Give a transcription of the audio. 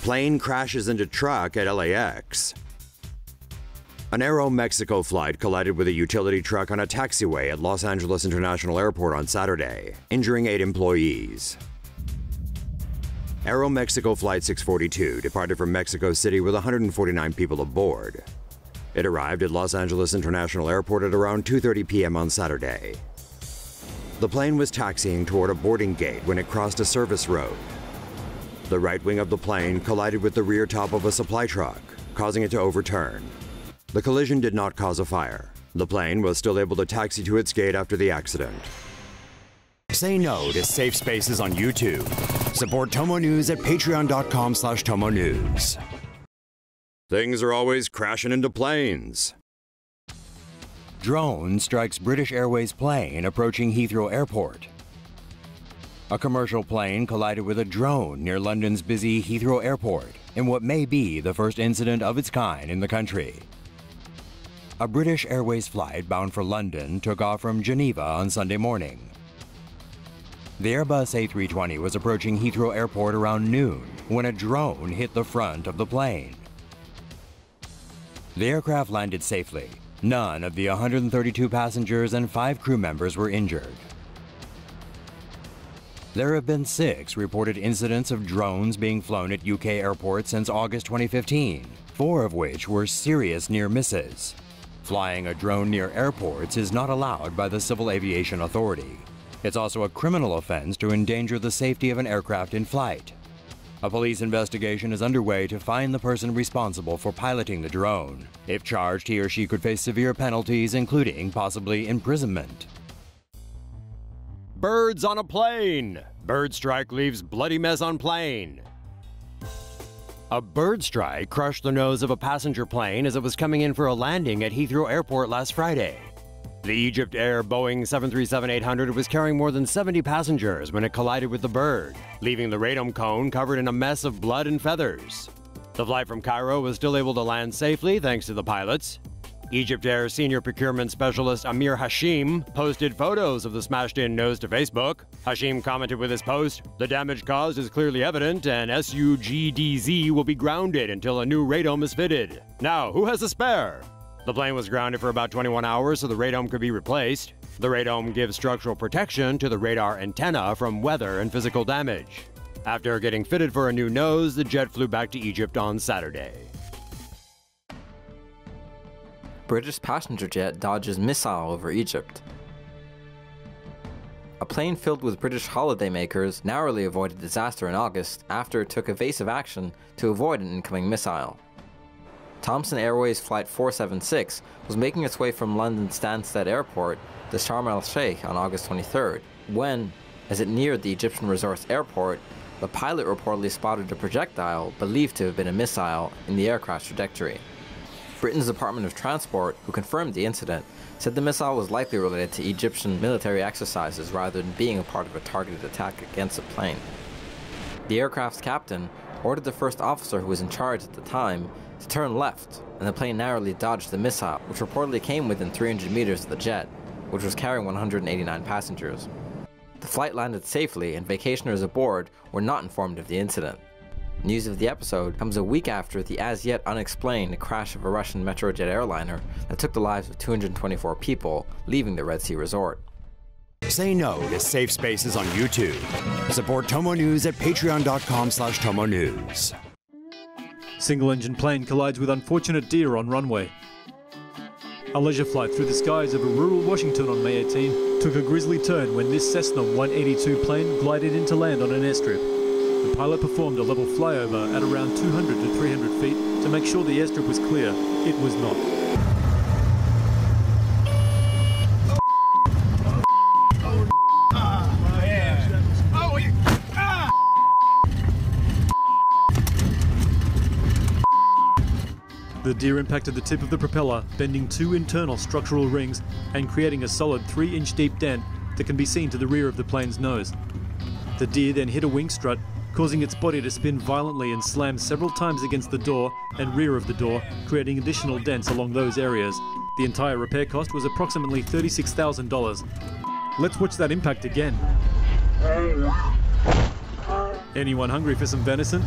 Plane crashes into truck at LAX. An Aeromexico flight collided with a utility truck on a taxiway at Los Angeles International Airport on Saturday, injuring 8 employees. Aeromexico Flight 642 departed from Mexico City with 149 people aboard. It arrived at Los Angeles International Airport at around 2:30 p.m. on Saturday. The plane was taxiing toward a boarding gate when it crossed a service road. The right wing of the plane collided with the rear top of a supply truck, causing it to overturn. The collision did not cause a fire. The plane was still able to taxi to its gate after the accident. Say no to safe spaces on YouTube. Support TomoNews at patreon.com/TomoNews. Things are always crashing into planes. Drone strikes British Airways plane approaching Heathrow Airport. A commercial plane collided with a drone near London's busy Heathrow Airport in what may be the first incident of its kind in the country. A British Airways flight bound for London took off from Geneva on Sunday morning. The Airbus A320 was approaching Heathrow Airport around noon when a drone hit the front of the plane. The aircraft landed safely. None of the 132 passengers and 5 crew members were injured. There have been 6 reported incidents of drones being flown at UK airports since August 2015, 4 of which were serious near misses. Flying a drone near airports is not allowed by the Civil Aviation Authority. It's also a criminal offense to endanger the safety of an aircraft in flight. A police investigation is underway to find the person responsible for piloting the drone. If charged, he or she could face severe penalties, including possibly imprisonment. Birds on a plane! Bird strike leaves bloody mess on plane. A bird strike crushed the nose of a passenger plane as it was coming in for a landing at Heathrow Airport last Friday. The Egypt Air Boeing 737-800 was carrying more than 70 passengers when it collided with the bird, leaving the radome cone covered in a mess of blood and feathers. The flight from Cairo was still able to land safely thanks to the pilots. Egypt Air senior procurement specialist Amir Hashim posted photos of the smashed-in nose to Facebook. Hashim commented with his post, "The damage caused is clearly evident and SUGDZ will be grounded until a new radome is fitted. Now, who has a spare?" The plane was grounded for about 21 hours so the radome could be replaced. The radome gives structural protection to the radar antenna from weather and physical damage. After getting fitted for a new nose, the jet flew back to Egypt on Saturday. British passenger jet dodges missile over Egypt. A plane filled with British holidaymakers narrowly avoided disaster in August after it took evasive action to avoid an incoming missile. Thomson Airways Flight 476 was making its way from London's Stansted Airport to Sharm el-Sheikh on August 23rd, when, as it neared the Egyptian resort's airport, the pilot reportedly spotted a projectile believed to have been a missile in the aircraft's trajectory. Britain's Department of Transport, who confirmed the incident, said the missile was likely related to Egyptian military exercises rather than being a part of a targeted attack against a plane. The aircraft's captain ordered the first officer who was in charge at the time to turn left, and the plane narrowly dodged the missile, which reportedly came within 300 meters of the jet, which was carrying 189 passengers. The flight landed safely, and vacationers aboard were not informed of the incident. News of the episode comes a week after the as-yet unexplained crash of a Russian Metrojet airliner that took the lives of 224 people leaving the Red Sea resort. Say no to safe spaces on YouTube. Support TomoNews at patreon.com/TomoNews. Single-engine plane collides with unfortunate deer on runway. A leisure flight through the skies over rural Washington on May 18 took a grisly turn when this Cessna 182 plane glided into land on an airstrip. The pilot performed a level flyover at around 200 to 300 feet to make sure the airstrip was clear. It was not. The deer impacted the tip of the propeller, bending 2 internal structural rings and creating a solid 3-inch deep dent that can be seen to the rear of the plane's nose. The deer then hit a wing strut, causing its body to spin violently and slam several times against the door and rear of the door, creating additional dents along those areas. The entire repair cost was approximately $36,000. Let's watch that impact again. Anyone hungry for some venison?